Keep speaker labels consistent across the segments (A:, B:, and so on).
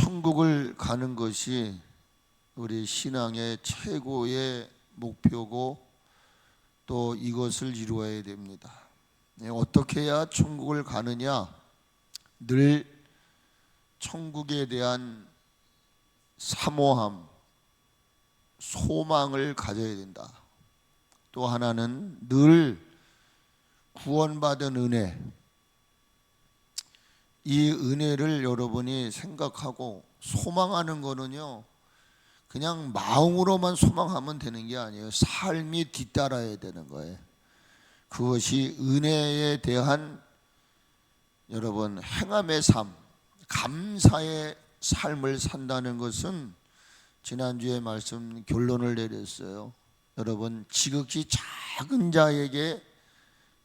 A: 천국을 가는 것이 우리 신앙의 최고의 목표고 또 이것을 이루어야 됩니다. 어떻게 해야 천국을 가느냐? 늘 천국에 대한 사모함, 소망을 가져야 된다. 또 하나는 늘 구원받은 은혜, 이 은혜를 여러분이 생각하고 소망하는 거는요, 그냥 마음으로만 소망하면 되는 게 아니에요. 삶이 뒤따라야 되는 거예요. 그것이 은혜에 대한 여러분 행함의 삶, 감사의 삶을 산다는 것은 지난주에 말씀 결론을 내렸어요. 여러분 지극히 작은 자에게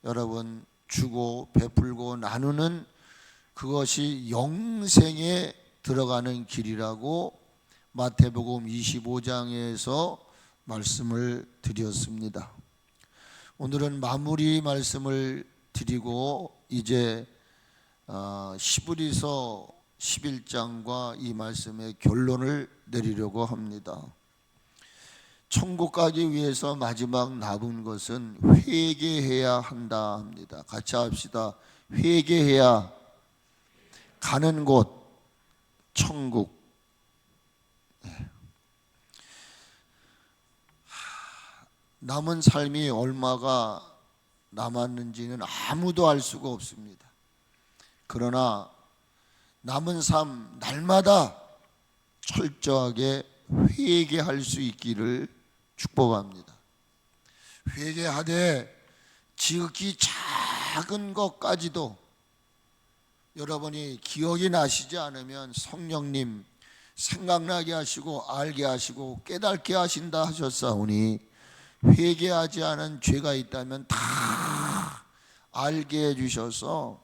A: 여러분 주고 베풀고 나누는 그것이 영생에 들어가는 길이라고 마태복음 25장에서 말씀을 드렸습니다. 오늘은 마무리 말씀을 드리고 이제 히브리서 11장과 이 말씀의 결론을 내리려고 합니다. 천국 가기 위해서 마지막 남은 것은 회개해야 한다 합니다. 같이 합시다. 회개해야 가는 곳 천국. 남은 삶이 얼마가 남았는지는 아무도 알 수가 없습니다. 그러나 남은 삶 날마다 철저하게 회개할 수 있기를 축복합니다. 회개하되 지극히 작은 것까지도 여러분이 기억이 나시지 않으면 성령님 생각나게 하시고 알게 하시고 깨닫게 하신다 하셨사오니 회개하지 않은 죄가 있다면 다 알게 해주셔서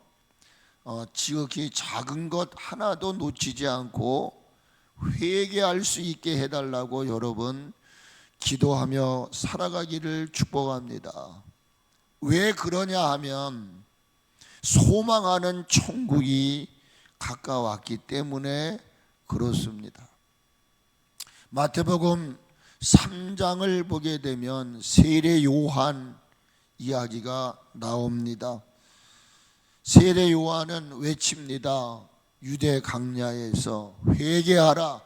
A: 지극히 작은 것 하나도 놓치지 않고 회개할 수 있게 해달라고 여러분 기도하며 살아가기를 축복합니다. 왜 그러냐 하면 소망하는 천국이 가까웠기 때문에 그렇습니다. 마태복음 3장을 보게 되면 세례 요한 이야기가 나옵니다. 세례 요한은 외칩니다. 유대 강야에서 회개하라,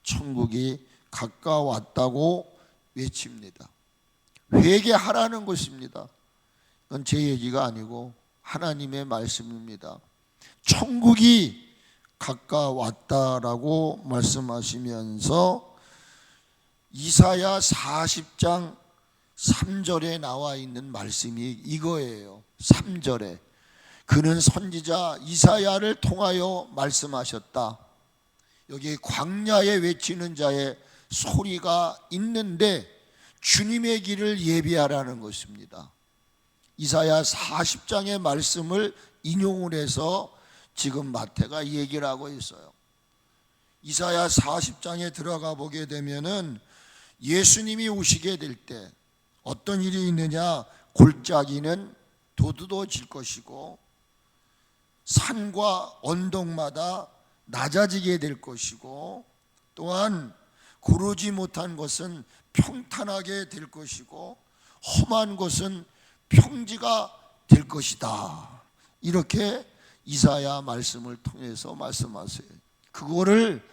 A: 천국이 가까웠다고 외칩니다. 회개하라는 것입니다. 그건 제 얘기가 아니고 하나님의 말씀입니다. 천국이 가까웠다라고 말씀하시면서 이사야 40장 3절에 나와 있는 말씀이 이거예요. 3절에 그는 선지자 이사야를 통하여 말씀하셨다. 여기 광야에 외치는 자의 소리가 있는데 주님의 길을 예비하라는 것입니다. 이사야 40장의 말씀을 인용을 해서 지금 마태가 얘기를 하고 있어요. 이사야 40장에 들어가 보게 되면은 예수님이 오시게 될 때 어떤 일이 있느냐? 골짜기는 도드어질 것이고 산과 언덕마다 낮아지게 될 것이고 또한 고르지 못한 것은 평탄하게 될 것이고 험한 것은 평지가 될 것이다. 이렇게 이사야 말씀을 통해서 말씀하세요. 그거를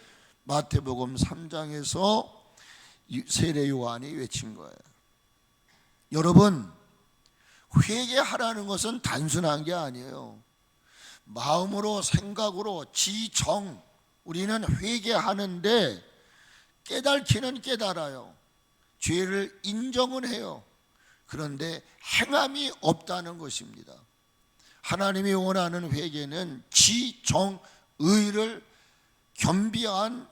A: 마태복음 3장에서 세례 요한이 외친 거예요. 여러분, 회개하라는 것은 단순한 게 아니에요. 마음으로 생각으로 지정 우리는 회개하는데 깨달기는 깨달아요. 죄를 인정은 해요. 그런데 행함이 없다는 것입니다. 하나님이 원하는 회개는 지정의를 겸비한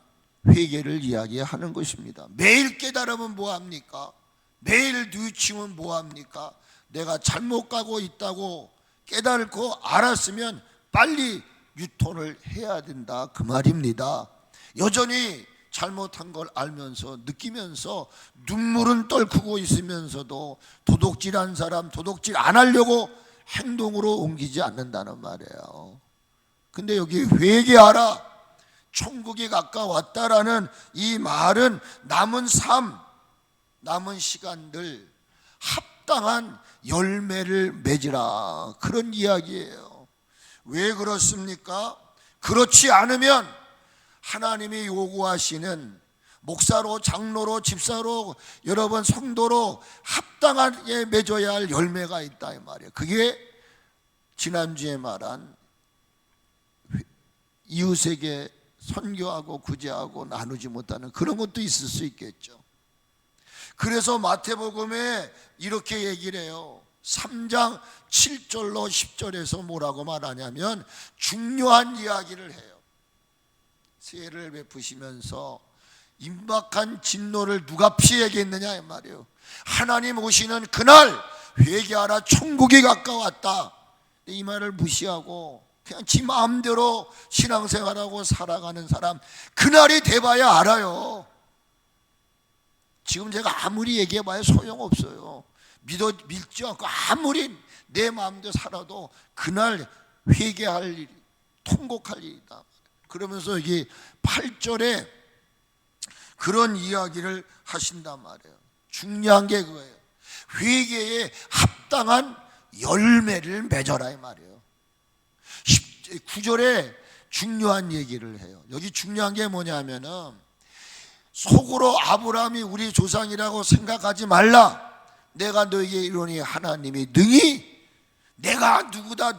A: 회개를 이야기하는 것입니다. 매일 깨달으면 뭐합니까? 매일 뉘우치면 뭐합니까? 내가 잘못 가고 있다고 깨달고 알았으면 빨리 유턴을 해야 된다 그 말입니다. 여전히 잘못한 걸 알면서 느끼면서 눈물은 떨크고 있으면서도 도둑질한 사람 도둑질 안 하려고 행동으로 옮기지 않는다는 말이에요. 근데 여기 회개하라, 천국이 가까웠다라는 이 말은 남은 삶, 남은 시간들 합당한 열매를 맺으라, 그런 이야기예요. 왜 그렇습니까? 그렇지 않으면 하나님이 요구하시는 목사로, 장로로, 집사로, 여러분 성도로 합당하게 맺어야 할 열매가 있다 이 말이에요. 그게 지난주에 말한 이웃에게 선교하고 구제하고 나누지 못하는 그런 것도 있을 수 있겠죠. 그래서 마태복음에 이렇게 얘기를 해요. 3장 7절로 10절에서 뭐라고 말하냐면 중요한 이야기를 해요. 세례를 베푸시면서 임박한 진노를 누가 피해야겠느냐 이 말이에요. 하나님 오시는 그날 회개하라, 천국이 가까웠다, 이 말을 무시하고 그냥 지 마음대로 신앙생활하고 살아가는 사람, 그날이 돼봐야 알아요. 지금 제가 아무리 얘기해봐야 소용없어요. 믿지 않고 아무리 내 마음대로 살아도 그날 회개할 일, 통곡할 일이다. 그러면서 여기 8절에 그런 이야기를 하신단 말이에요. 중요한 게 그거예요. 회개에 합당한 열매를 맺어라 이 말이에요. 9절에 중요한 얘기를 해요. 여기 중요한 게 뭐냐면은 속으로 아브라함이 우리 조상이라고 생각하지 말라. 내가 너에게 이르노니 하나님이 능히 내가 누구다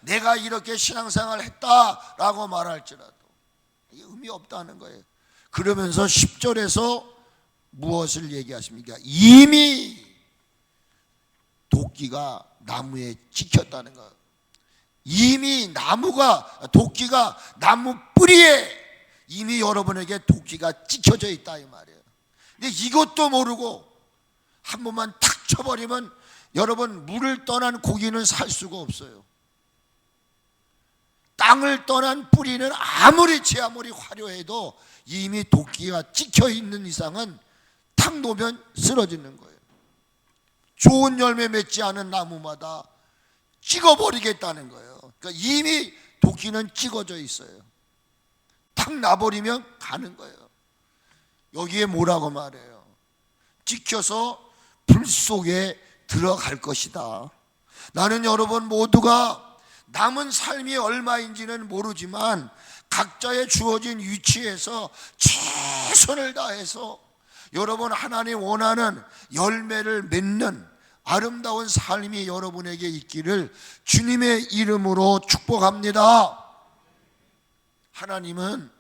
A: 내가 이렇게 신앙생활을 했다라고 말할지라도 이게 의미 없다는 거예요. 그러면서 10절에서 무엇을 얘기하십니까? 이미 도끼가 나무에 찍혔다는 거예요. 이미 도끼가 나무 뿌리에 이미 여러분에게 도끼가 찍혀져 있다 이 말이에요. 근데 이것도 모르고 한 번만 탁 쳐버리면 여러분, 물을 떠난 고기는 살 수가 없어요. 땅을 떠난 뿌리는 아무리 화려해도 이미 도끼가 찍혀 있는 이상은 탁 놓으면 쓰러지는 거예요. 좋은 열매 맺지 않은 나무마다 찍어버리겠다는 거예요. 그러니까 이미 도끼는 찍어져 있어요. 탁 놔버리면 가는 거예요. 여기에 뭐라고 말해요? 찍혀서 불 속에 들어갈 것이다. 나는 여러분 모두가 남은 삶이 얼마인지는 모르지만 각자의 주어진 위치에서 최선을 다해서 여러분 하나님 원하는 열매를 맺는 아름다운 삶이 여러분에게 있기를 주님의 이름으로 축복합니다. 하나님은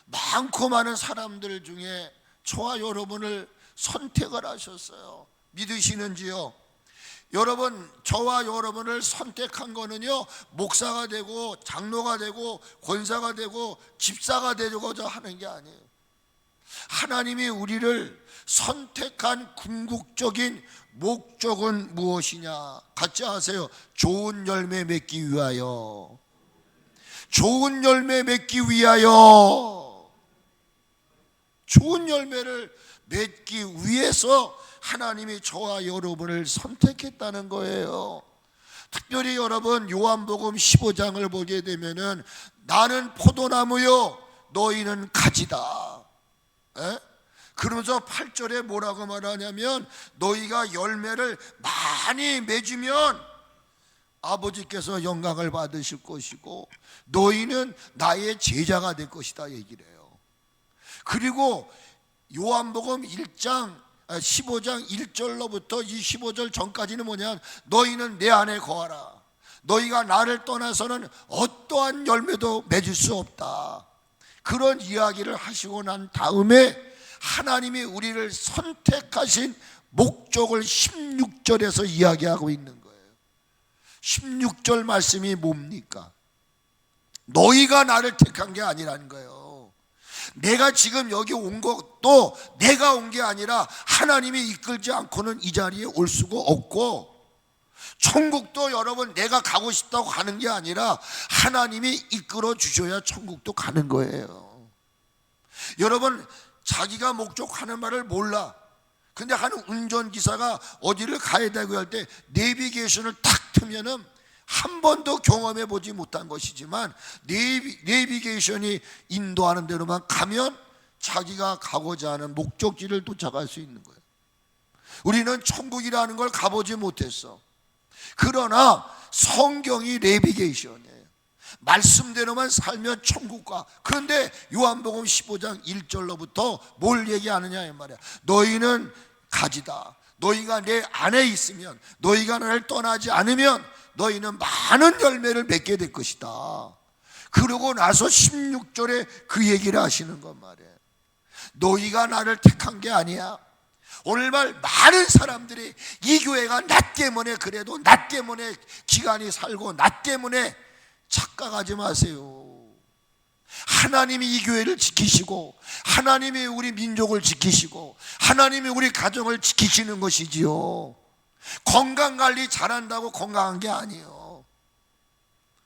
A: 많고 많은 사람들 중에 저와 여러분을 선택을 하셨어요. 믿으시는지요? 여러분, 저와 여러분을 선택한 거는요, 목사가 되고 장로가 되고 권사가 되고 집사가 되고자 하는 게 아니에요. 하나님이 우리를 선택한 궁극적인 목적은 무엇이냐? 같이 하세요. 좋은 열매 맺기 위하여. 좋은 열매 맺기 위하여. 좋은 열매를 맺기 위해서 하나님이 저와 여러분을 선택했다는 거예요. 특별히 여러분 요한복음 15장을 보게 되면은 나는 포도나무요 너희는 가지다. 그러면서 8절에 뭐라고 말하냐면 너희가 열매를 많이 맺으면 아버지께서 영광을 받으실 것이고 너희는 나의 제자가 될 것이다 얘기를 해요. 그리고 요한복음 15장 1절로부터 이 15절 전까지는 뭐냐, 너희는 내 안에 거하라. 너희가 나를 떠나서는 어떠한 열매도 맺을 수 없다. 그런 이야기를 하시고 난 다음에 하나님이 우리를 선택하신 목적을 16절에서 이야기하고 있는 거예요. 16절 말씀이 뭡니까? 너희가 나를 택한 게 아니라는 거예요. 내가 지금 여기 온 것도 내가 온 게 아니라 하나님이 이끌지 않고는 이 자리에 올 수가 없고, 천국도 여러분 내가 가고 싶다고 가는 게 아니라 하나님이 이끌어 주셔야 천국도 가는 거예요. 여러분, 자기가 목적하는 말을 몰라. 근데 한 운전기사가 어디를 가야 되고 할 때 내비게이션을 탁 트면은 한 번도 경험해 보지 못한 것이지만 내비게이션이 인도하는 대로만 가면 자기가 가고자 하는 목적지를 도착할 수 있는 거예요. 우리는 천국이라는 걸 가보지 못했어. 그러나 성경이 내비게이션이에요. 말씀대로만 살면 천국 가. 그런데 요한복음 15장 1절로부터 뭘 얘기하느냐 이 말이야. 너희는 가지다. 너희가 내 안에 있으면, 너희가 나를 떠나지 않으면 너희는 많은 열매를 맺게 될 것이다. 그러고 나서 16절에 그 얘기를 하시는 것 말이에요. 너희가 나를 택한 게 아니야. 오늘날 많은 사람들이 이 교회가 나 때문에, 그래도 나 때문에 기간이 살고, 나 때문에 착각하지 마세요. 하나님이 이 교회를 지키시고, 하나님이 우리 민족을 지키시고, 하나님이 우리 가정을 지키시는 것이지요. 건강관리 잘한다고 건강한 게 아니에요.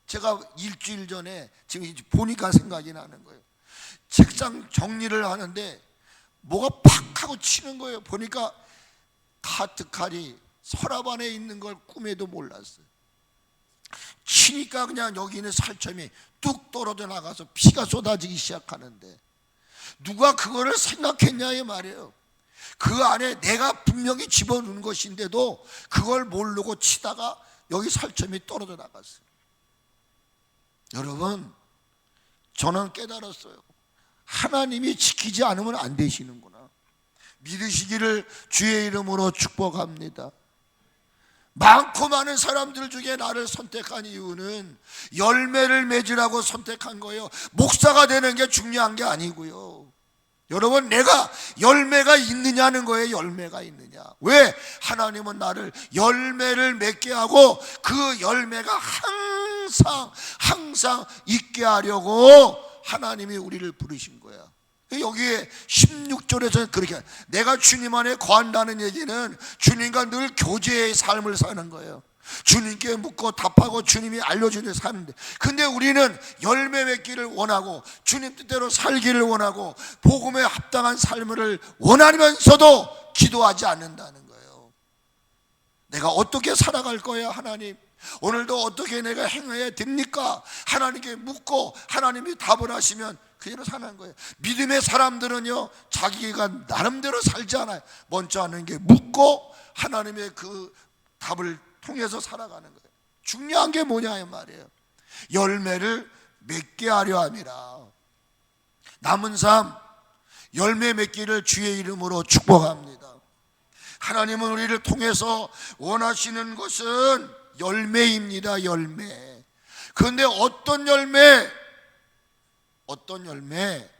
A: 제가 일주일 전에 지금 보니까 생각이 나는 거예요. 책상 정리를 하는데 뭐가 팍 하고 치는 거예요. 보니까 카트칼이 서랍 안에 있는 걸 꿈에도 몰랐어요. 치니까 그냥 여기 있는 살점이 뚝 떨어져 나가서 피가 쏟아지기 시작하는데, 누가 그거를 생각했냐 이 말이에요. 그 안에 내가 분명히 집어넣은 것인데도 그걸 모르고 치다가 여기 살점이 떨어져 나갔어요. 여러분, 저는 깨달았어요. 하나님이 지키지 않으면 안 되시는구나. 믿으시기를 주의 이름으로 축복합니다. 많고 많은 사람들 중에 나를 선택한 이유는 열매를 맺으라고 선택한 거예요. 목사가 되는 게 중요한 게 아니고요. 여러분, 내가 열매가 있느냐는 거예요. 열매가 있느냐. 왜? 하나님은 나를 열매를 맺게 하고 그 열매가 항상 있게 하려고 하나님이 우리를 부르신 거야. 여기에 16절에서 그렇게, 내가 주님 안에 거한다는 얘기는 주님과 늘 교제의 삶을 사는 거예요. 주님께 묻고 답하고 주님이 알려주는 삶인데, 근데 우리는 열매 맺기를 원하고 주님 뜻대로 살기를 원하고 복음에 합당한 삶을 원하면서도 기도하지 않는다는 거예요. 내가 어떻게 살아갈 거야 하나님? 오늘도 어떻게 내가 행해야 됩니까? 하나님께 묻고 하나님이 답을 하시면 그대로 사는 거예요. 믿음의 사람들은요, 자기가 나름대로 살지 않아요. 먼저 하는 게 묻고 하나님의 그 답을 통해서 살아가는 거예요. 중요한 게 뭐냐 이 말이에요. 열매를 맺게 하려 함이라. 남은 삶 열매 맺기를 주의 이름으로 축복합니다. 하나님은 우리를 통해서 원하시는 것은 열매입니다. 열매. 그런데 어떤 열매?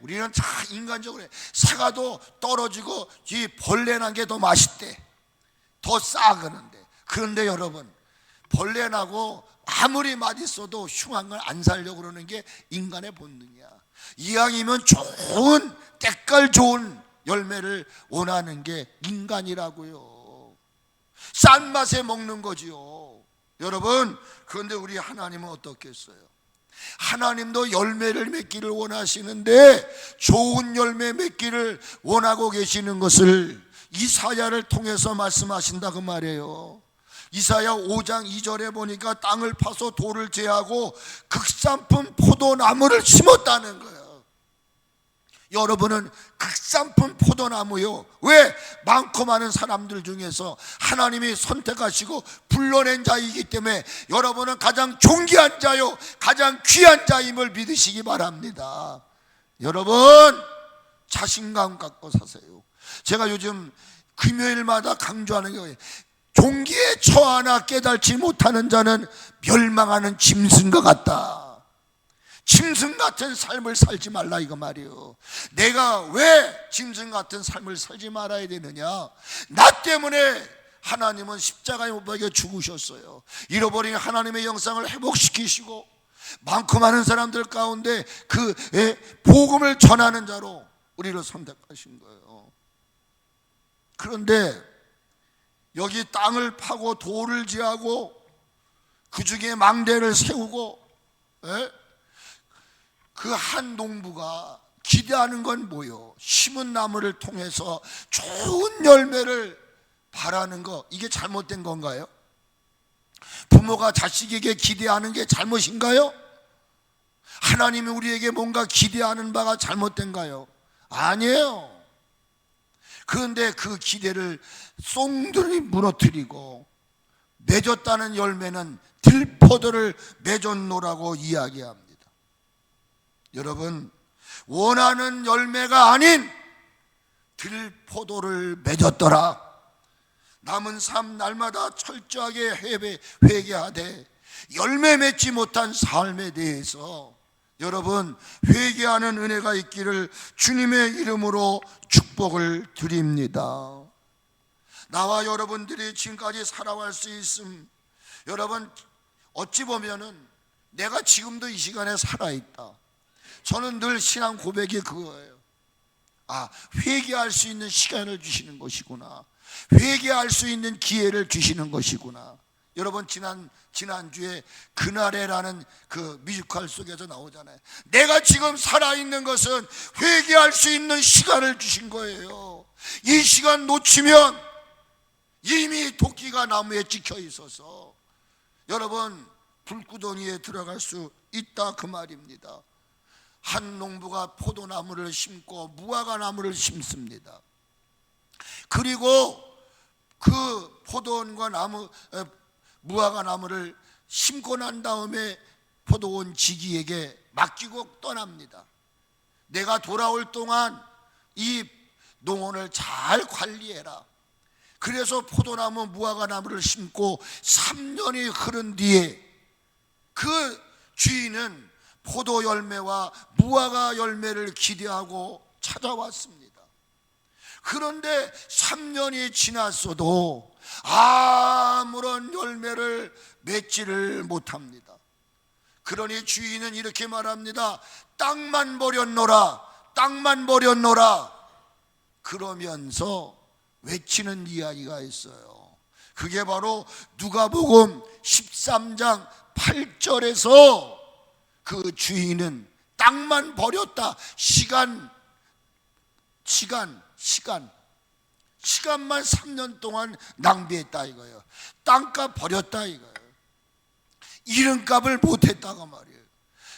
A: 우리는 참 인간적으로 사과도 떨어지고 이 벌레 난 게 더 맛있대, 더 싸그는데. 그런데 여러분, 벌레 나고 아무리 맛있어도 흉한 걸 안 살려고 그러는 게 인간의 본능이야. 이왕이면 좋은, 때깔 좋은 열매를 원하는 게 인간이라고요. 싼 맛에 먹는 거지요. 여러분, 그런데 우리 하나님은 어떻겠어요? 하나님도 열매를 맺기를 원하시는데 좋은 열매 맺기를 원하고 계시는 것을 이사야를 통해서 말씀하신다 그 말이에요. 이사야 5장 2절에 보니까 땅을 파서 돌을 제하고 극산품 포도나무를 심었다는 거예요. 여러분은 극산품 포도나무요. 왜? 많고 많은 사람들 중에서 하나님이 선택하시고 불러낸 자이기 때문에 여러분은 가장 존귀한 자요, 가장 귀한 자임을 믿으시기 바랍니다. 여러분, 자신감 갖고 사세요. 제가 요즘 금요일마다 강조하는 게, 종기에 처하나 깨달지 못하는 자는 멸망하는 짐승과 같다. 짐승 같은 삶을 살지 말라 이거 말이에요. 내가 왜 짐승 같은 삶을 살지 말아야 되느냐? 나 때문에 하나님은 십자가에 못 박혀 죽으셨어요. 잃어버린 하나님의 영상을 회복시키시고 많고 많은 사람들 가운데 그 복음을 전하는 자로 우리를 선택하신 거예요. 그런데 여기 땅을 파고 돌을 지하고 그 중에 망대를 세우고 그 한 농부가 기대하는 건 뭐요? 심은 나무를 통해서 좋은 열매를 바라는 거, 이게 잘못된 건가요? 부모가 자식에게 기대하는 게 잘못인가요? 하나님이 우리에게 뭔가 기대하는 바가 잘못된가요? 아니에요. 그런데 그 기대를 송두리 무너뜨리고 맺었다는 열매는 들포도를 맺었노라고 이야기합니다. 여러분, 원하는 열매가 아닌 들포도를 맺었더라. 남은 삶 날마다 철저하게 회개하되 열매 맺지 못한 삶에 대해서 여러분 회개하는 은혜가 있기를 주님의 이름으로 축복을 드립니다. 나와 여러분들이 지금까지 살아갈 수 있음, 여러분 어찌 보면은 내가 지금도 이 시간에 살아있다. 저는 늘 신앙 고백이 그거예요. 회개할 수 있는 시간을 주시는 것이구나. 회개할 수 있는 기회를 주시는 것이구나. 여러분 지난주에 그날에라는 그 뮤지컬 속에서 나오잖아요. 내가 지금 살아있는 것은 회개할 수 있는 시간을 주신 거예요. 이 시간 놓치면 이미 도끼가 나무에 찍혀 있어서 여러분 불구덩이에 들어갈 수 있다 그 말입니다. 한 농부가 포도나무를 심고 무화과나무를 심습니다. 그리고 그 포도원과 무화과나무를 심고 난 다음에 포도원 지기에게 맡기고 떠납니다. 내가 돌아올 동안 이 농원을 잘 관리해라. 그래서 포도나무 무화과나무를 심고 3년이 흐른 뒤에 그 주인은 포도 열매와 무화과 열매를 기대하고 찾아왔습니다. 그런데 3년이 지났어도 아무런 열매를 맺지를 못합니다. 그러니 주인은 이렇게 말합니다. 땅만 버렸노라, 땅만 버렸노라. 그러면서 외치는 이야기가 있어요. 그게 바로 누가복음 13장 8절에서 그 주인은 땅만 버렸다. 시간만 3년 동안 낭비했다 이거예요. 땅값 버렸다 이거예요. 이름값을 못했다고 말이에요.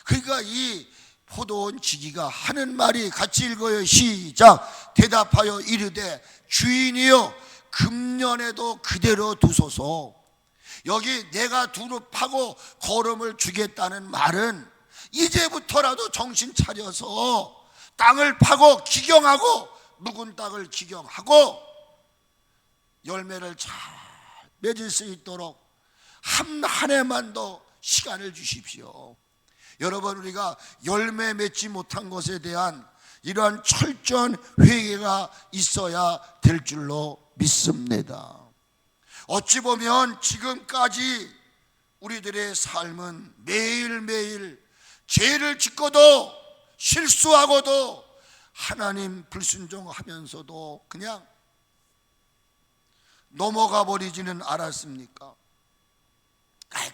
A: 그러니까 이 포도원 지기가 하는 말이 같이 읽어요. 시작. 대답하여 이르되 주인이여 금년에도 그대로 두소서. 여기 내가 두루 파고 거름을 주겠다는 말은 이제부터라도 정신 차려서 땅을 파고 기경하고 묵은 땅을 기경하고 열매를 잘 맺을 수 있도록 한 해만 더 시간을 주십시오. 여러분 우리가 열매 맺지 못한 것에 대한 이러한 철저한 회개가 있어야 될 줄로 믿습니다. 어찌 보면 지금까지 우리들의 삶은 매일매일 죄를 짓고도 실수하고도 하나님 불순종하면서도 그냥 넘어가 버리지는 않았습니까?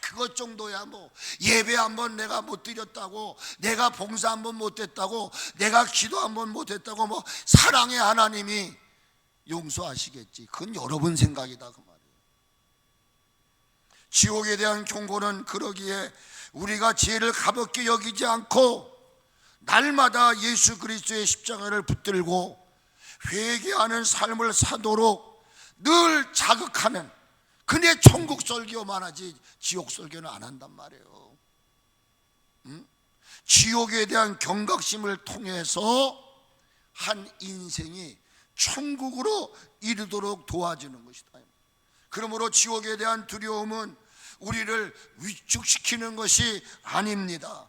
A: 그것 정도야 뭐 예배 한번 내가 못 드렸다고, 내가 봉사 한번 못했다고, 내가 기도 한번 못했다고 뭐 사랑의 하나님이 용서하시겠지. 그건 여러분 생각이다 그 말이에요. 지옥에 대한 경고는 그러기에 우리가 죄를 가볍게 여기지 않고 날마다 예수 그리스도의 십자가를 붙들고 회개하는 삶을 사도록 늘 자극하는, 근데 천국 설교만 하지 지옥 설교는 안 한단 말이에요. 지옥에 대한 경각심을 통해서 한 인생이 천국으로 이르도록 도와주는 것이다. 그러므로 지옥에 대한 두려움은 우리를 위축시키는 것이 아닙니다.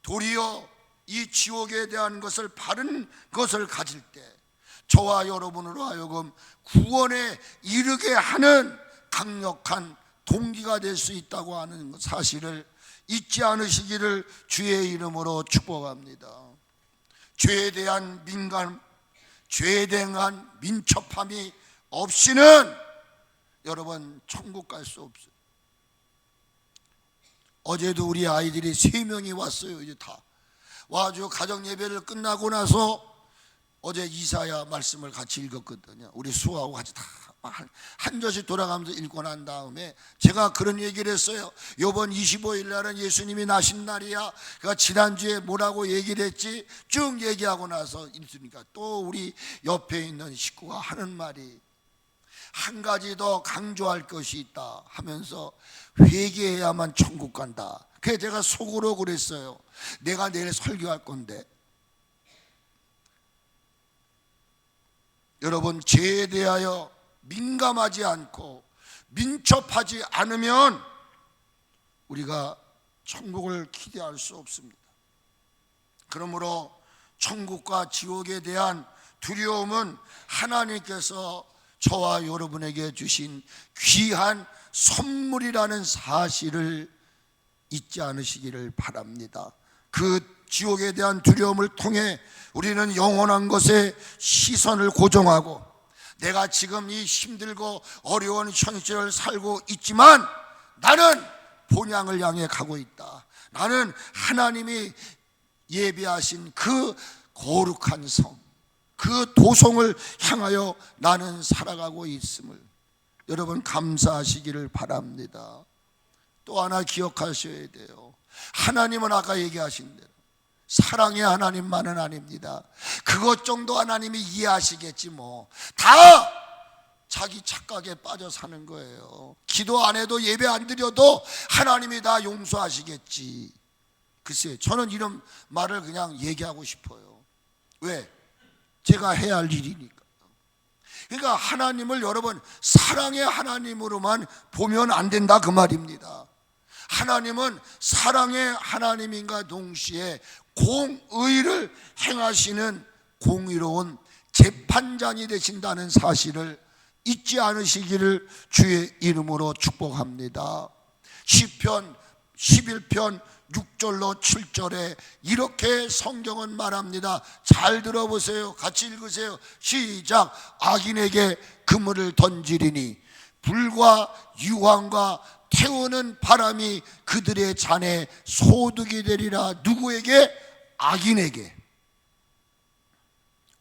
A: 도리어 이 지옥에 대한 것을 바른 것을 가질 때 저와 여러분으로 하여금 구원에 이르게 하는 강력한 동기가 될 수 있다고 하는 사실을 잊지 않으시기를 주의 이름으로 축복합니다. 죄에 대한 죄에 대한 민첩함이 없이는 여러분 천국 갈 수 없어요. 어제도 우리 아이들이 3명이 왔어요. 이제 다 와가지고 가정 예배를 끝나고 나서 어제 이사야 말씀을 같이 읽었거든요. 우리 수하고 같이 다 한 절씩 돌아가면서 읽고 난 다음에 제가 그런 얘기를 했어요. 이번 25일 날은 예수님이 나신 날이야. 그러니까 지난주에 뭐라고 얘기를 했지 쭉 얘기하고 나서 있으니까 또 우리 옆에 있는 식구가 하는 말이 한 가지 더 강조할 것이 있다 하면서 회개해야만 천국 간다. 그래서 제가 속으로 그랬어요. 내가 내일 설교할 건데 여러분, 죄에 대하여 민감하지 않고 민첩하지 않으면 우리가 천국을 기대할 수 없습니다. 그러므로 천국과 지옥에 대한 두려움은 하나님께서 저와 여러분에게 주신 귀한 선물이라는 사실을 잊지 않으시기를 바랍니다. 그 지옥에 대한 두려움을 통해 우리는 영원한 것에 시선을 고정하고 내가 지금 이 힘들고 어려운 현실을 살고 있지만 나는 본향을 향해 가고 있다. 나는 하나님이 예비하신 그 거룩한 성, 그 도성을 향하여 나는 살아가고 있음을 여러분 감사하시기를 바랍니다. 또 하나 기억하셔야 돼요. 하나님은 아까 얘기하신 대로 사랑의 하나님만은 아닙니다. 그것 정도 하나님이 이해하시겠지 뭐. 다 자기 착각에 빠져 사는 거예요. 기도 안 해도 예배 안 드려도 하나님이 다 용서하시겠지. 글쎄, 저는 이런 말을 그냥 얘기하고 싶어요. 왜? 제가 해야 할 일이니까. 그러니까 하나님을 여러분 사랑의 하나님으로만 보면 안 된다 그 말입니다. 하나님은 사랑의 하나님인가 동시에 공의를 행하시는 공의로운 재판장이 되신다는 사실을 잊지 않으시기를 주의 이름으로 축복합니다. 시편 11편 6절로 7절에 이렇게 성경은 말합니다. 잘 들어보세요. 같이 읽으세요. 시작. 악인에게 그물을 던지리니 불과 유황과 태우는 바람이 그들의 잔에 소득이 되리라. 누구에게? 악인에게.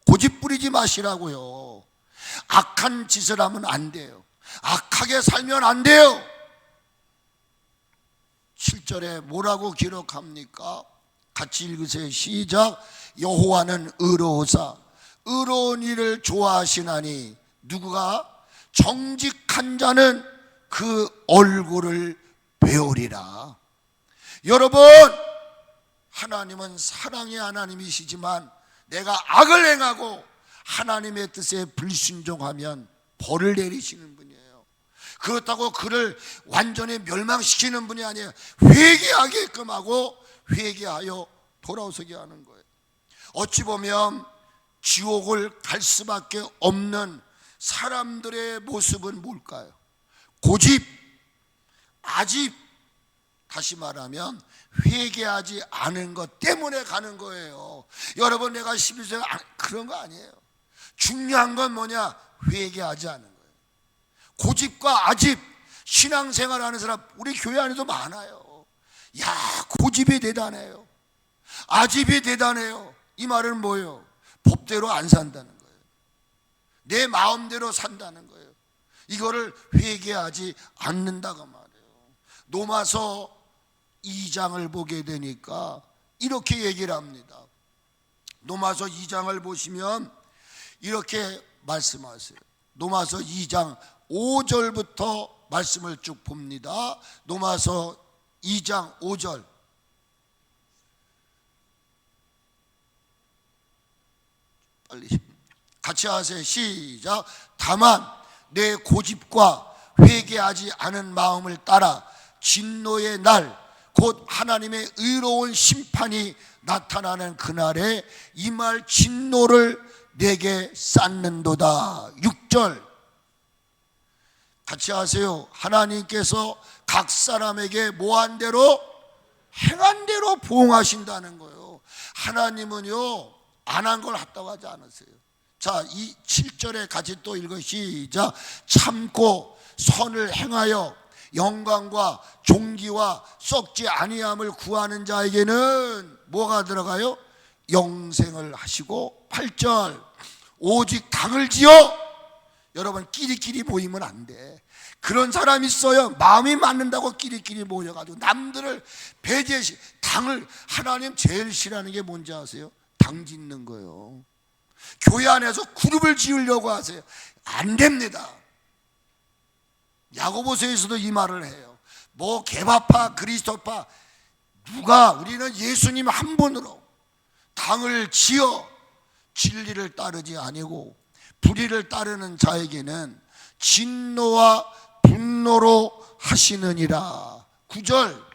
A: 고집 부리지 마시라고요. 악한 짓을 하면 안 돼요. 악하게 살면 안 돼요. 7절에 뭐라고 기록합니까? 같이 읽으세요. 시작. 여호와는 의로우사 의로운 일을 좋아하시나니 누구가? 정직한 자는 그 얼굴을 배우리라. 여러분, 하나님은 사랑의 하나님이시지만 내가 악을 행하고 하나님의 뜻에 불순종하면 벌을 내리시는 분이에요. 그렇다고 그를 완전히 멸망시키는 분이 아니에요. 회개하게끔 하고 회개하여 돌아오게 하는 거예요. 어찌 보면 지옥을 갈 수밖에 없는 사람들의 모습은 뭘까요? 고집, 아집, 다시 말하면 회개하지 않은 것 때문에 가는 거예요. 여러분, 내가 11세 그런 거 아니에요. 중요한 건 뭐냐? 회개하지 않은 거예요. 고집과 아집, 신앙생활하는 사람 우리 교회 안에도 많아요. 야, 고집이 대단해요. 아집이 대단해요. 이 말은 뭐예요? 법대로 안 산다는 거예요. 내 마음대로 산다는 거예요. 이거를 회개하지 않는다고 말이에요. 로마서 2장을 보게 되니까 이렇게 얘기를 합니다. 로마서 2장을 보시면 이렇게 말씀하세요. 로마서 2장 5절부터 말씀을 쭉 봅니다. 로마서 2장 5절. 빨리 같이 하세요. 시작. 다만 내 고집과 회개하지 않은 마음을 따라 진노의 날 곧 하나님의 의로운 심판이 나타나는 그날에 임할 진노를 내게 쌓는도다. 6절 같이 하세요. 하나님께서 각 사람에게 뭐한 대로 행한 대로 보응하신다는 거예요. 하나님은요 안 한 걸 했다고 하지 않으세요. 자, 이 7절에 같이 또 읽어. 시작. 참고 선을 행하여 영광과 존귀와 썩지 아니함을 구하는 자에게는 뭐가 들어가요? 영생을 하시고 8절 오직 당을 지어. 여러분 끼리끼리 모이면 안 돼. 그런 사람 있어요. 마음이 맞는다고 끼리끼리 모여가지고 남들을 배제시. 당을 하나님 제일 싫어하는 게 뭔지 아세요? 당 짓는 거예요. 교회 안에서 그룹을 지으려고 하세요. 안 됩니다. 야고보서에서도 이 말을 해요. 뭐 개파파 그리스도파 누가, 우리는 예수님 한 분으로 당을 지어 진리를 따르지 아니고 불의를 따르는 자에게는 진노와 분노로 하시느니라. 9절,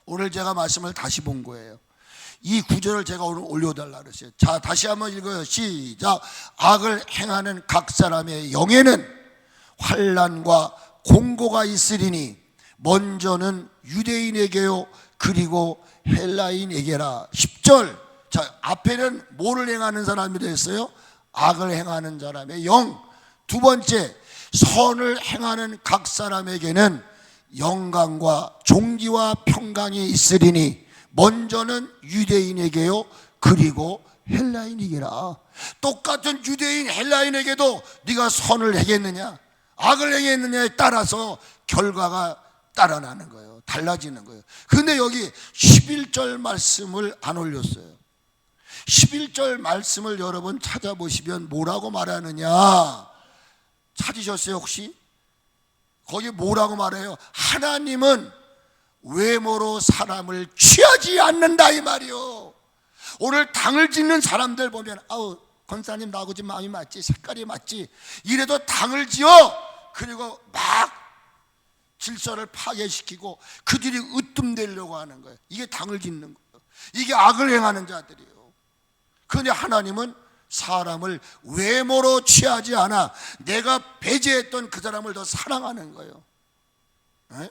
A: 오늘 제가 말씀을 다시 본 거예요. 이 9절을 제가 오늘 올려달라 그랬어요. 자, 다시 한번 읽어요. 시작. 악을 행하는 각 사람의 영에는 환난과 공고가 있으리니 먼저는 유대인에게요 그리고 헬라인에게라. 10절, 자, 앞에는 뭐를 행하는 사람이 됐어요? 악을 행하는 사람의 영. 두 번째, 선을 행하는 각 사람에게는 영광과 존귀와 평강이 있으리니 먼저는 유대인에게요 그리고 헬라인에게라. 똑같은 유대인 헬라인에게도 네가 선을 행했느냐 악을 행했느냐에 따라서 결과가 따라나는 거예요. 달라지는 거예요. 그런데 여기 11절 말씀을 안 올렸어요. 11절 말씀을 여러분 찾아보시면 뭐라고 말하느냐 찾으셨어요 혹시? 거기 뭐라고 말해요? 하나님은 외모로 사람을 취하지 않는다 이 말이요. 오늘 당을 짓는 사람들 보면 아우 권사님 나하고 지금 마음이 맞지, 색깔이 맞지, 이래도 당을 지어 그리고 막 질서를 파괴시키고 그들이 으뜸되려고 하는 거예요. 이게 당을 짓는 거예요. 이게 악을 행하는 자들이에요. 그런데 하나님은 사람을 외모로 취하지 않아 내가 배제했던 그 사람을 더 사랑하는 거예요. 에?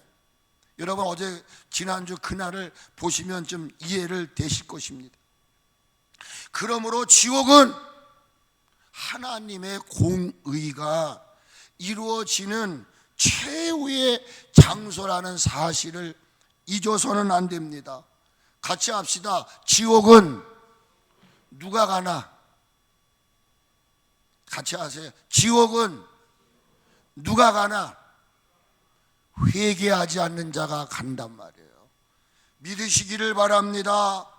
A: 여러분 어제 지난주 그날을 보시면 좀 이해를 되실 것입니다. 그러므로 지옥은 하나님의 공의가 이루어지는 최후의 장소라는 사실을 잊어서는 안 됩니다. 같이 합시다. 지옥은 누가 가나? 같이 하세요. 지옥은 누가 가나? 회개하지 않는 자가 간단 말이에요. 믿으시기를 바랍니다.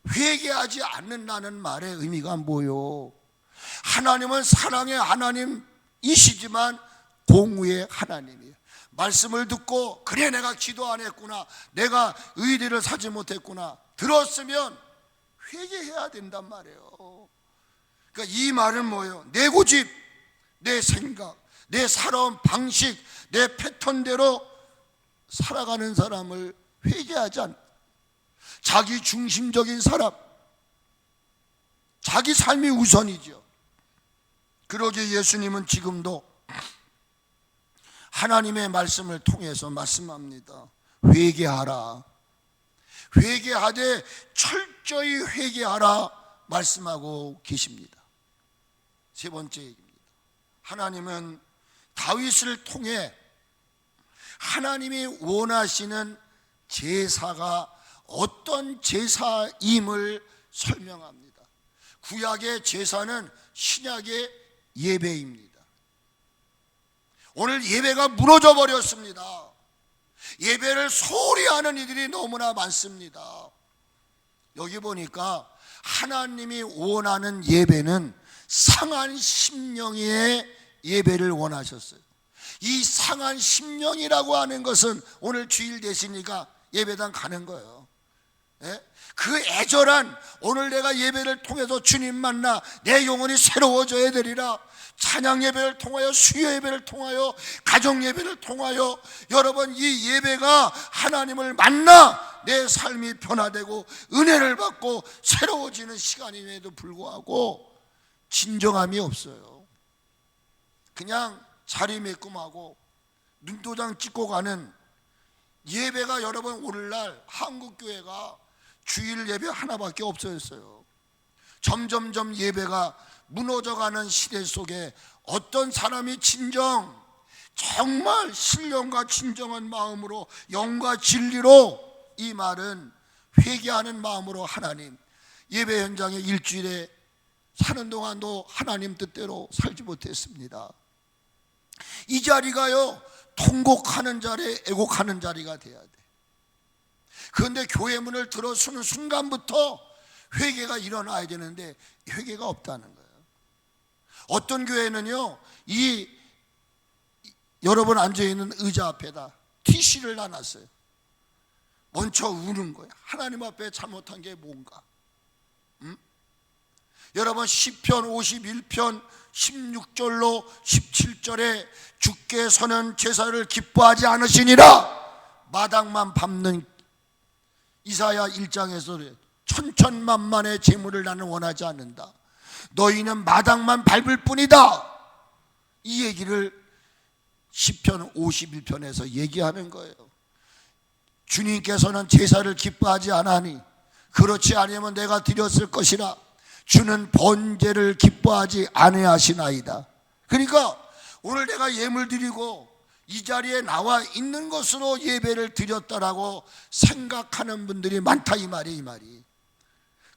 A: 회개하지 않는다는 말의 의미가 뭐요? 하나님은 사랑의 하나님이시지만 공의의 하나님이에요. 말씀을 듣고 그래 내가 기도 안 했구나, 내가 의리를 사지 못했구나 들었으면 회개해야 된단 말이에요. 그러니까 이 말은 뭐예요? 내 고집, 내 생각, 내 살아온 방식, 내 패턴대로 살아가는 사람을 회개하지 않는, 자기 중심적인 사람, 자기 삶이 우선이죠. 그러기에 예수님은 지금도 하나님의 말씀을 통해서 말씀합니다. 회개하라. 회개하되 철저히 회개하라 말씀하고 계십니다. 세 번째 얘기입니다. 하나님은 다윗을 통해 하나님이 원하시는 제사가 어떤 제사임을 설명합니다. 구약의 제사는 신약의 예배입니다. 오늘 예배가 무너져 버렸습니다. 예배를 소홀히 하는 이들이 너무나 많습니다. 여기 보니까 하나님이 원하는 예배는 상한 심령의 예배를 원하셨어요. 이 상한 심령이라고 하는 것은 오늘 주일 되시니까 예배당 가는 거예요. 예? 그 애절한 오늘 내가 예배를 통해서 주님 만나 내 영혼이 새로워져야 되리라. 찬양 예배를 통하여, 수요 예배를 통하여, 가정 예배를 통하여 여러분 이 예배가 하나님을 만나 내 삶이 변화되고 은혜를 받고 새로워지는 시간임에도 불구하고 진정함이 없어요. 그냥 자리매김하고 눈도장 찍고 가는 예배가 여러분 오늘날 한국교회가 주일 예배 하나밖에 없어졌어요. 점점점 예배가 무너져가는 시대 속에 어떤 사람이 정말 신령과 진정한 마음으로 영과 진리로 이 말은 회개하는 마음으로 하나님, 예배 현장에 일주일에 사는 동안도 하나님 뜻대로 살지 못했습니다. 이 자리가요, 통곡하는 자리, 애곡하는 자리가 돼야 돼. 그런데 교회 문을 들어서는 순간부터 회개가 일어나야 되는데 회개가 없다는 거예요. 어떤 교회는요, 여러분 앉아있는 의자 앞에다 티시를 놔놨어요. 먼저 우는 거예요. 하나님 앞에 잘못한 게 뭔가. 여러분 시편 51편 16절로 17절에 주께서는 제사를 기뻐하지 않으시니라 마당만 밟는, 이사야 1장에서 천천만만의 재물을 나는 원하지 않는다. 너희는 마당만 밟을 뿐이다. 이 얘기를 시편 51편에서 얘기하는 거예요. 주님께서는 제사를 기뻐하지 않으니 그렇지 아니면 내가 드렸을 것이라. 주는 번제를 기뻐하지 아니하시나이다. 그러니까 오늘 내가 예물 드리고 이 자리에 나와 있는 것으로 예배를 드렸다라고 생각하는 분들이 많다, 이 말이.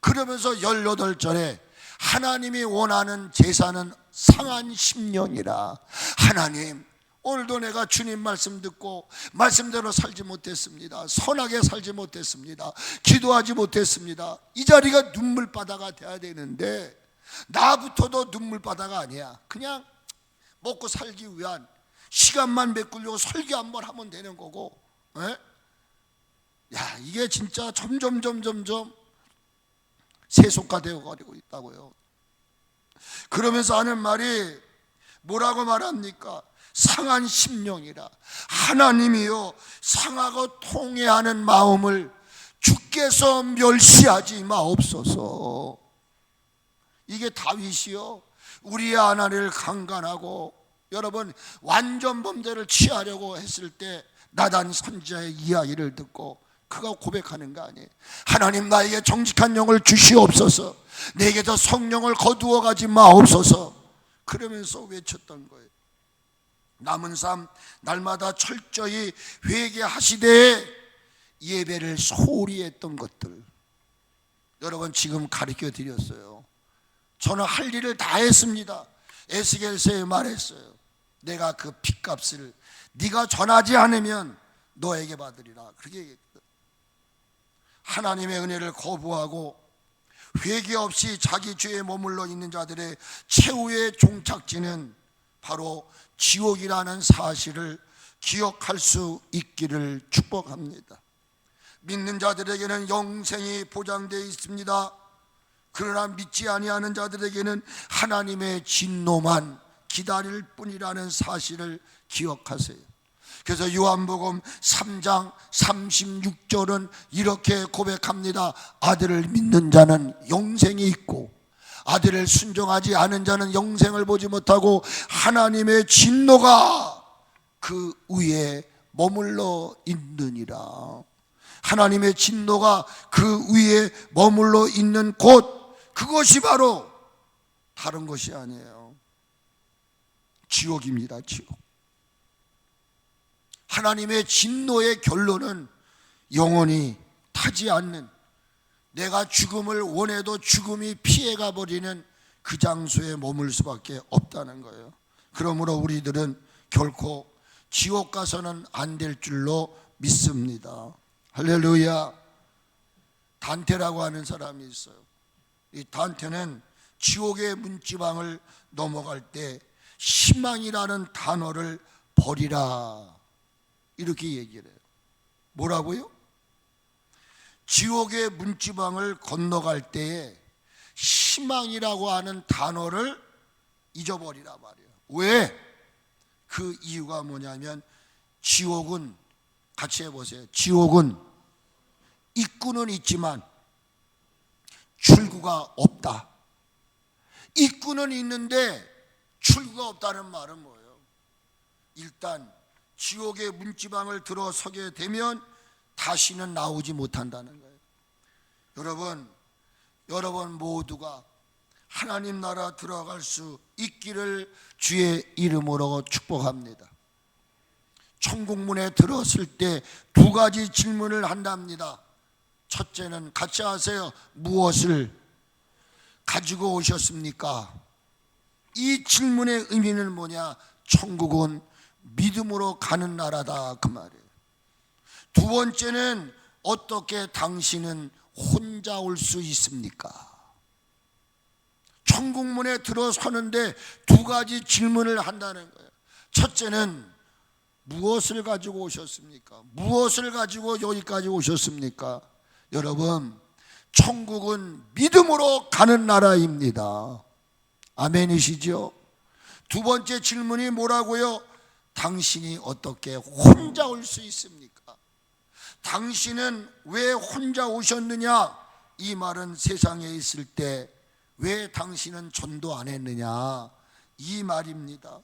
A: 그러면서 18절에 하나님이 원하는 제사는 상한 심령이라. 하나님, 오늘도 내가 주님 말씀 듣고 말씀대로 살지 못했습니다. 선하게 살지 못했습니다. 기도하지 못했습니다. 이 자리가 눈물바다가 돼야 되는데 나부터도 눈물바다가 아니야. 그냥 먹고 살기 위한 시간만 메꾸려고 설교 한번 하면 되는 거고, 야, 이게 진짜 점점 세속화되어 가고 있다고요. 그러면서 하는 말이 뭐라고 말합니까? 상한 심령이라. 하나님이요, 상하고 통회하는 마음을 주께서 멸시하지 마옵소서. 이게 다윗이요, 우리의 하나님을 강간하고 여러분 완전 범죄를 취하려고 했을 때 나단 선지자의 이야기를 듣고 그가 고백하는 거 아니에요. 하나님, 나에게 정직한 영을 주시옵소서. 내게서 성령을 거두어 가지 마옵소서. 그러면서 외쳤던 거예요. 남은 삶 날마다 철저히 회개하시되 예배를 소홀히 했던 것들, 여러분 지금 가르쳐 드렸어요. 저는 할 일을 다 했습니다. 에스겔서에 말했어요. 내가 그 핏값을 네가 전하지 않으면 너에게 받으리라. 그렇게 얘기했거든. 하나님의 은혜를 거부하고 회개 없이 자기 죄에 머물러 있는 자들의 최후의 종착지는 바로 지옥이라는 사실을 기억할 수 있기를 축복합니다. 믿는 자들에게는 영생이 보장되어 있습니다. 그러나 믿지 아니하는 자들에게는 하나님의 진노만 기다릴 뿐이라는 사실을 기억하세요. 그래서 요한복음 3장 36절은 이렇게 고백합니다. 아들을 믿는 자는 영생이 있고 아들을 순종하지 않은 자는 영생을 보지 못하고 하나님의 진노가 그 위에 머물러 있느니라. 하나님의 진노가 그 위에 머물러 있는 곳, 그것이 바로 다른 것이 아니에요. 지옥입니다. 지옥. 하나님의 진노의 결론은 영원히 타지 않는, 내가 죽음을 원해도 죽음이 피해가 버리는 그 장소에 머물 수밖에 없다는 거예요. 그러므로 우리들은 결코 지옥 가서는 안 될 줄로 믿습니다. 할렐루야. 단테라고 하는 사람이 있어요. 이 단테는 지옥의 문지방을 넘어갈 때 희망이라는 단어를 버리라, 이렇게 얘기를 해요. 뭐라고요? 지옥의 문지방을 건너갈 때에 희망이라고 하는 단어를 잊어버리라 말이에요. 왜? 그 이유가 뭐냐면 지옥은, 같이 해보세요. 지옥은 입구는 있지만 출구가 없다. 입구는 있는데 출구가 없다는 말은 뭐예요? 일단 지옥의 문지방을 들어서게 되면 다시는 나오지 못한다는 거예요. 여러분 모두가 하나님 나라 들어갈 수 있기를 주의 이름으로 축복합니다. 천국문에 들었을 때 두 가지 질문을 한답니다. 첫째는 같이 하세요. 무엇을 가지고 오셨습니까? 이 질문의 의미는 뭐냐? 천국은 믿음으로 가는 나라다, 그 말이에요. 두 번째는 어떻게 당신은 혼자 올 수 있습니까? 천국문에 들어서는데 두 가지 질문을 한다는 거예요. 첫째는 무엇을 가지고 오셨습니까? 무엇을 가지고 여기까지 오셨습니까? 여러분, 천국은 믿음으로 가는 나라입니다. 아멘이시죠? 두 번째 질문이 뭐라고요? 당신이 어떻게 혼자 올 수 있습니까? 당신은 왜 혼자 오셨느냐? 이 말은 세상에 있을 때 왜 당신은 전도 안 했느냐? 이 말입니다.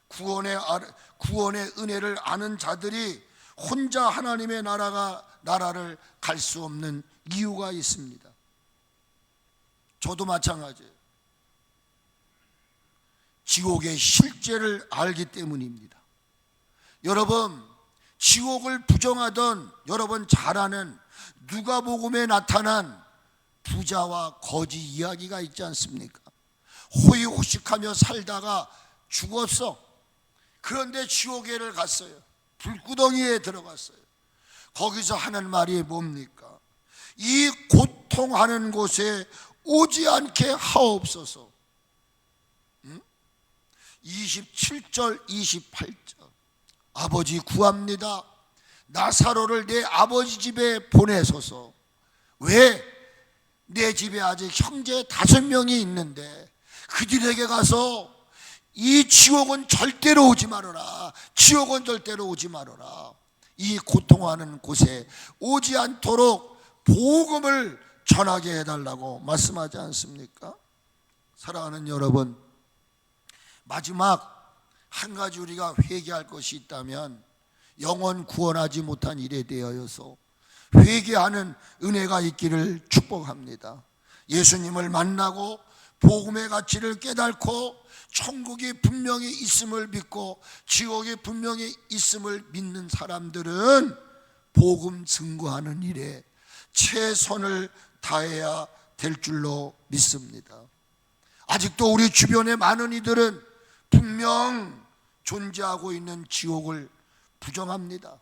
A: 구원의 은혜를 아는 자들이 혼자 하나님의 나라를 갈 수 없는 이유가 있습니다. 저도 마찬가지예요. 지옥의 실제를 알기 때문입니다. 여러분, 지옥을 부정하던 여러분 잘 아는 누가복음에 나타난 부자와 거지 이야기가 있지 않습니까? 호의호식하며 살다가 죽었어. 그런데 지옥에를 갔어요. 불구덩이에 들어갔어요. 거기서 하는 말이 뭡니까? 이 고통하는 곳에 오지 않게 하옵소서. 27절 28절 아버지 구합니다. 나사로를 내 아버지 집에 보내소서. 왜? 내 집에 아직 형제 5명이 있는데 그들에게 가서 이 지옥은 절대로 오지 말아라. 지옥은 절대로 오지 말아라. 이 고통하는 곳에 오지 않도록 복음을 전하게 해달라고 말씀하지 않습니까? 사랑하는 여러분, 마지막 한 가지 우리가 회개할 것이 있다면 영혼 구원하지 못한 일에 대하여서 회개하는 은혜가 있기를 축복합니다. 예수님을 만나고 복음의 가치를 깨닫고 천국이 분명히 있음을 믿고 지옥이 분명히 있음을 믿는 사람들은 복음 증거하는 일에 최선을 다해야 될 줄로 믿습니다. 아직도 우리 주변의 많은 이들은 분명 존재하고 있는 지옥을 부정합니다.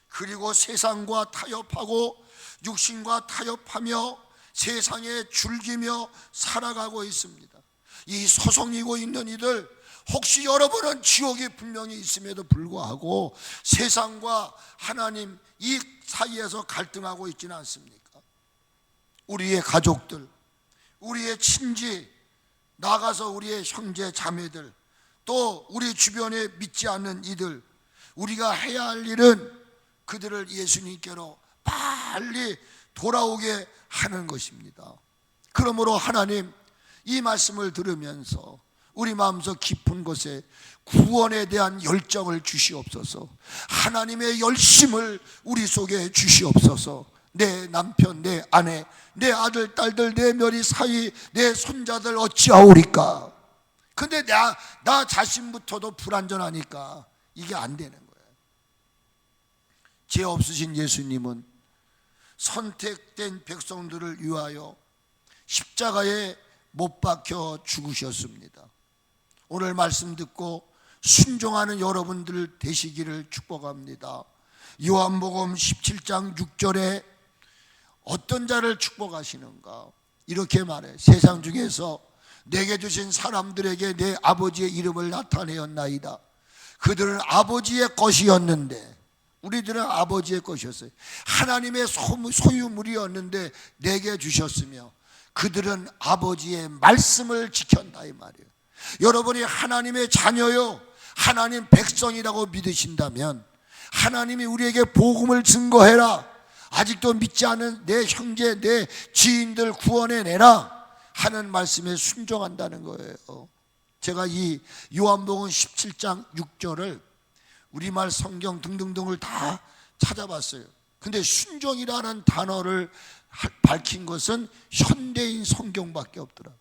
A: 그리고 세상과 타협하고 육신과 타협하며 세상에 즐기며 살아가고 있습니다. 이 서성이고 있는 이들, 혹시 여러분은 지옥이 분명히 있음에도 불구하고 세상과 하나님 이 사이에서 갈등하고 있지는 않습니까? 우리의 가족들, 우리의 친지, 나가서 우리의 형제 자매들, 또 우리 주변에 믿지 않는 이들, 우리가 해야 할 일은 그들을 예수님께로 빨리 돌아오게 하는 것입니다. 그러므로 하나님, 이 말씀을 들으면서 우리 마음속 깊은 곳에 구원에 대한 열정을 주시옵소서. 하나님의 열심을 우리 속에 주시옵소서. 내 남편, 내 아내, 내 아들, 딸들, 내 며리 사이, 내 손자들 어찌하오리까? 근데 나 자신부터도 불완전하니까 이게 안 되는 거예요. 죄 없으신 예수님은 선택된 백성들을 위하여 십자가에 못 박혀 죽으셨습니다. 오늘 말씀 듣고 순종하는 여러분들 되시기를 축복합니다. 요한복음 17장 6절에 어떤 자를 축복하시는가? 이렇게 말해. 세상 중에서 내게 주신 사람들에게 내 아버지의 이름을 나타내었나이다. 그들은 아버지의 것이었는데, 우리들은 아버지의 것이었어요. 하나님의 소유물이었는데 내게 주셨으며 그들은 아버지의 말씀을 지켰다, 이 말이에요. 여러분이 하나님의 자녀요, 하나님 백성이라고 믿으신다면 하나님이 우리에게 복음을 증거해라, 아직도 믿지 않은 내 형제, 내 지인들 구원해내라 하는 말씀에 순종한다는 거예요. 제가 이 요한복음 17장 6절을 우리말 성경 등등등을 다 찾아봤어요. 근데 순종이라는 단어를 밝힌 것은 현대인 성경밖에 없더라고요.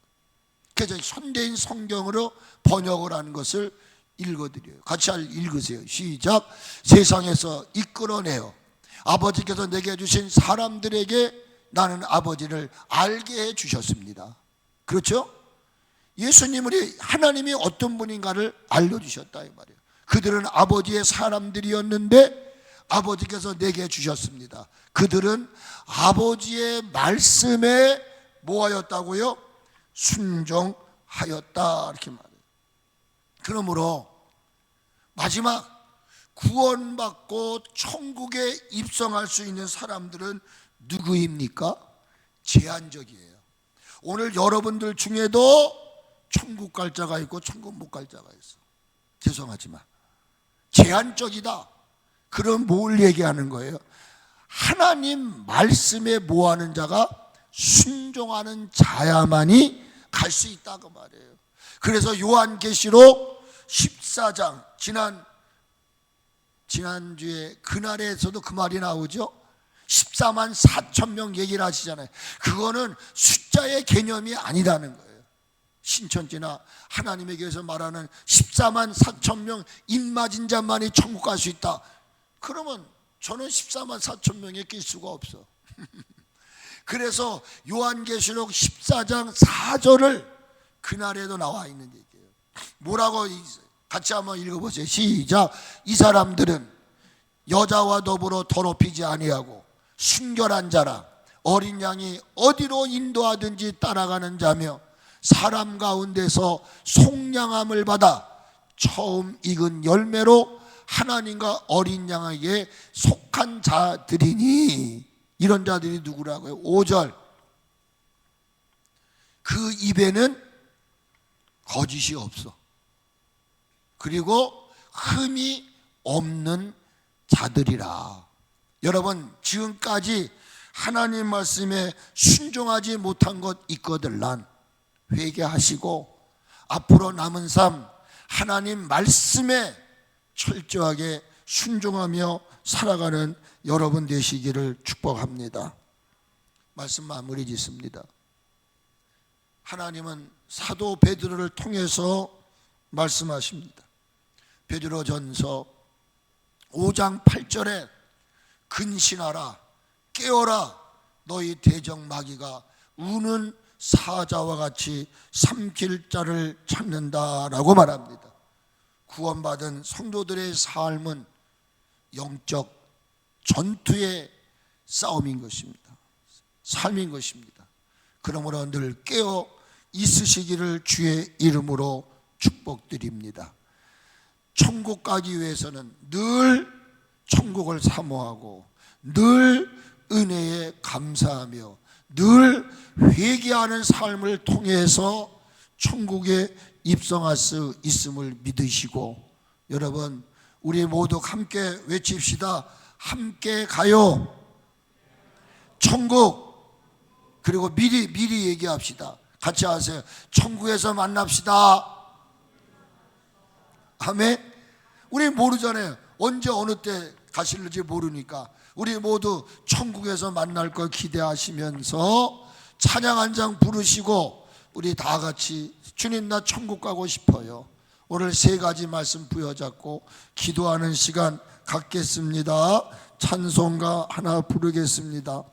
A: 그래서 현대인 성경으로 번역을 하는 것을 읽어드려요. 같이 읽으세요. 시작. 세상에서 이끌어내어 아버지께서 내게 주신 사람들에게 나는 아버지를 알게 해 주셨습니다. 그렇죠? 예수님이 하나님이 어떤 분인가를 알려주셨다 이 말이에요. 그들은 아버지의 사람들이었는데 아버지께서 내게 주셨습니다. 그들은 아버지의 말씀에 뭐하였다고요? 순종하였다 이렇게 말해요. 그러므로 마지막 구원받고 천국에 입성할 수 있는 사람들은 누구입니까? 제한적이에요. 오늘 여러분들 중에도 천국 갈 자가 있고 천국 못 갈 자가 있어. 죄송하지만 제한적이다. 그럼 뭘 얘기하는 거예요? 하나님 말씀에 뭐하는 자가 순종하는 자야만이 갈 수 있다고 말해요. 그래서 요한계시록 14장 지난주에 그날에서도 그 말이 나오죠. 14만 4천 명 얘기를 하시잖아요. 그거는 숫자의 개념이 아니라는 거예요. 신천지나 하나님에게서 말하는 14만 4천 명 입맞은 자만이 천국 갈 수 있다. 그러면 저는 14만 4천 명에 낄 수가 없어. 그래서 요한계시록 14장 4절을 그날에도 나와 있는 얘기예요. 뭐라고 같이 한번 읽어보세요. 시작. 이 사람들은 여자와 더불어 더럽히지 아니하고 순결한 자라 어린 양이 어디로 인도하든지 따라가는 자며 사람 가운데서 속량함을 받아 처음 익은 열매로 하나님과 어린 양에게 속한 자들이니. 이런 자들이 누구라고요? 5절. 그 입에는 거짓이 없어. 그리고 흠이 없는 자들이라. 여러분, 지금까지 하나님 말씀에 순종하지 못한 것 있거들란 회개하시고 앞으로 남은 삶 하나님 말씀에 철저하게 순종하며 살아가는 여러분 되시기를 축복합니다. 말씀 마무리 짓습니다. 하나님은 사도 베드로를 통해서 말씀하십니다. 베드로전서 5장 8절에 근신하라 깨어라 너희 대적 마귀가 우는 사자와 같이 삼킬 자를 찾는다라고 말합니다. 구원받은 성도들의 삶은 영적 전투의 싸움인 것입니다. 삶인 것입니다. 그러므로 늘 깨어 있으시기를 주의 이름으로 축복드립니다. 천국 가기 위해서는 늘 천국을 사모하고 늘 은혜에 감사하며 늘 회개하는 삶을 통해서 천국에 입성할 수 있음을 믿으시고, 여러분 우리 모두 함께 외칩시다. 함께 가요 천국. 그리고 미리 얘기합시다. 같이 하세요. 천국에서 만납시다. 아멘. 우리 모르잖아요. 언제 어느 때 가실지 모르니까 우리 모두 천국에서 만날 걸 기대하시면서 찬양 한 장 부르시고 우리 다 같이 주님 나 천국 가고 싶어요. 오늘 3가지 말씀 부여잡고 기도하는 시간 갖겠습니다. 찬송가 하나 부르겠습니다.